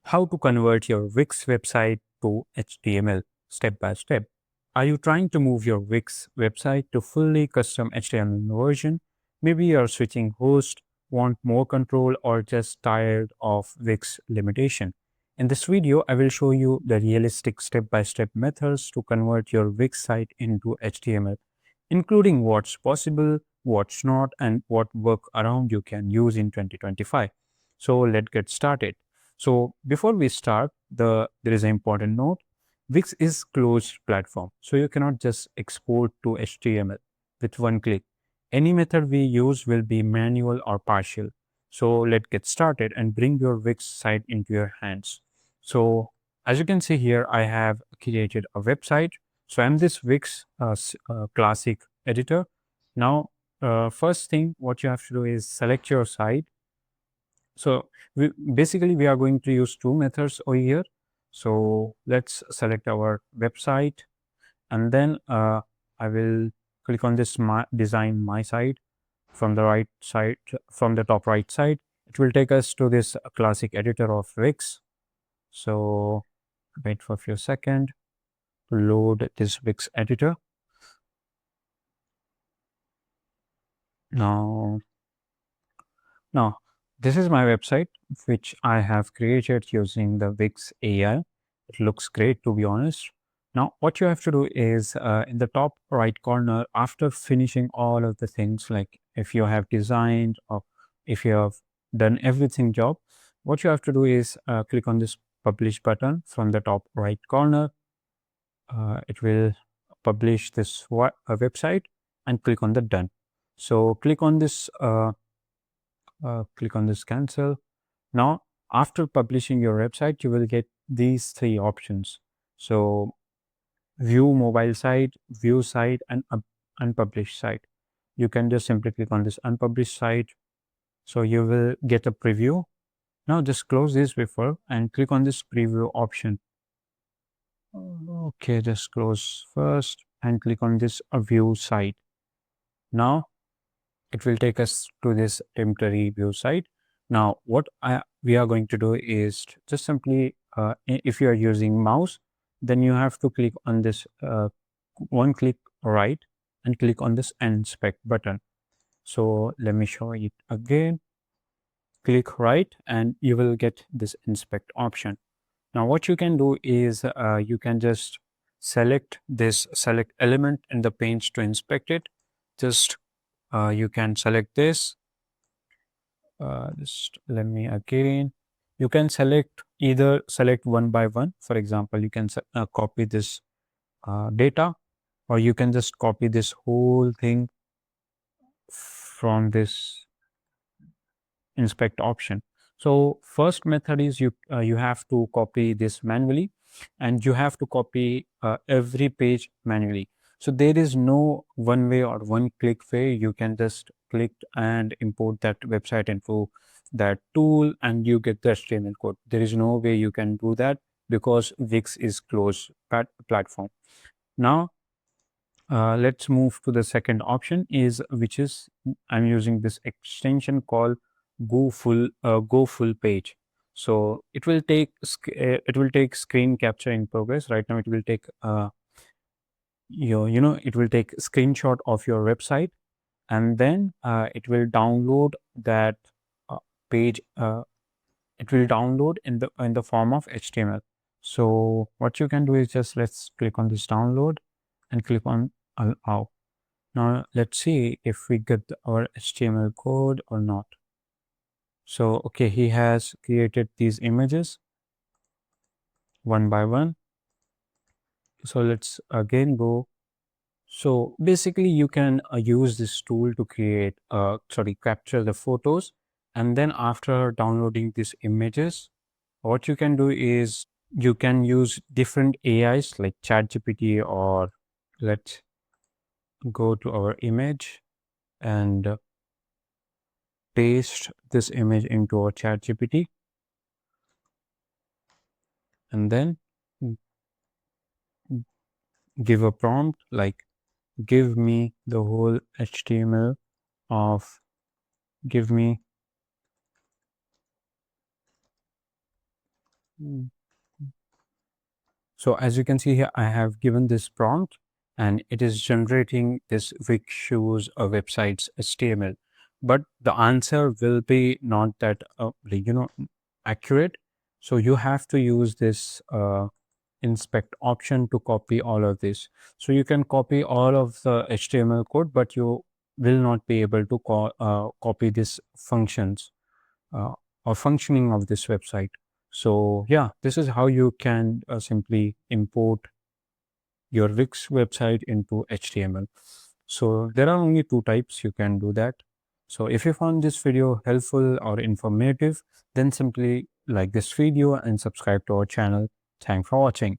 How to convert your Wix website to HTML step by step. Are you trying to move your Wix website to fully custom HTML version? Maybe you're switching host, want more control, or just tired of Wix limitation. In this video, I will show you the realistic step-by-step methods to convert your Wix site into HTML, including what's possible, what's not, and what workaround you can use in 2025. So let's get started. So before we start, there is an important note. Wix is closed platform, so you cannot just export to HTML with one click. Any method we use will be manual or partial. So let's get started and bring your Wix site into your hands. So as you can see here, I have created a website. So I'm this Wix classic editor. Now, first thing what you have to do is select your site. So basically we are going to use two methods over here. So let's select our website, and then I will click on this design my site from the right side, from the top right side. It will take us to this classic editor of Wix. So wait for a few seconds to load this Wix editor. Now, this is my website, which I have created using the Wix AI. It looks great, to be honest. Now, what you have to do is in the top right corner, after finishing all of the things, like if you have designed or if you have done everything job, what you have to do is click on this publish button from the top right corner. It will publish this website, and click on the done. So click on this cancel. Now, after publishing your website, you will get these three options. So view mobile site, view site, and unpublished site. You can just simply click on this unpublished site. So you will get a preview. Now just close this before and click on this preview option. Okay, just close first and click on this view site. Now it will take us to this temporary view site. Now, what we are going to do is just simply, if you are using mouse, then you have to click on this one click right and click on this inspect button. So let me show it again. Click right and you will get this inspect option. Now, what you can do is you can just select element in the page to inspect it. Just you can select this. Just let me again. You can select one by one. For example, you can copy this data, or you can just copy this whole thing from this inspect option. So first method is you have to copy this manually, and you have to copy every page manually. So there is no one way or one click way. You can just click and import that website into that tool and you get the HTML code. There is no way you can do that because Wix is closed platform. Now let's move to the second option, which is I'm using this extension called go full page. So it will take screen capture in progress. Right now it will take it will take screenshot of your website, and then it will download that page. It will download in the form of HTML. So what you can do is just let's click on this download and click on allow. Now let's see if we get our HTML code or not. So okay, he has created these images one by one. So let's again go. So basically you can use this tool to capture the photos, and then after downloading these images, what you can do is you can use different AIs like ChatGPT, or let's go to our image and paste this image into our ChatGPT, and then give a prompt like give me the whole HTML of give me Mm. So as you can see here, I have given this prompt and it is generating this Wix shows a website's HTML. But the answer will be not that, accurate. So you have to use this inspect option to copy all of this. So you can copy all of the HTML code, but you will not be able to copy these functions uh, or functioning of this website. So yeah, this is how you can simply import your Wix website into HTML. So there are only two types you can do that. So if you found this video helpful or informative, then simply like this video and subscribe to our channel. Thanks for watching.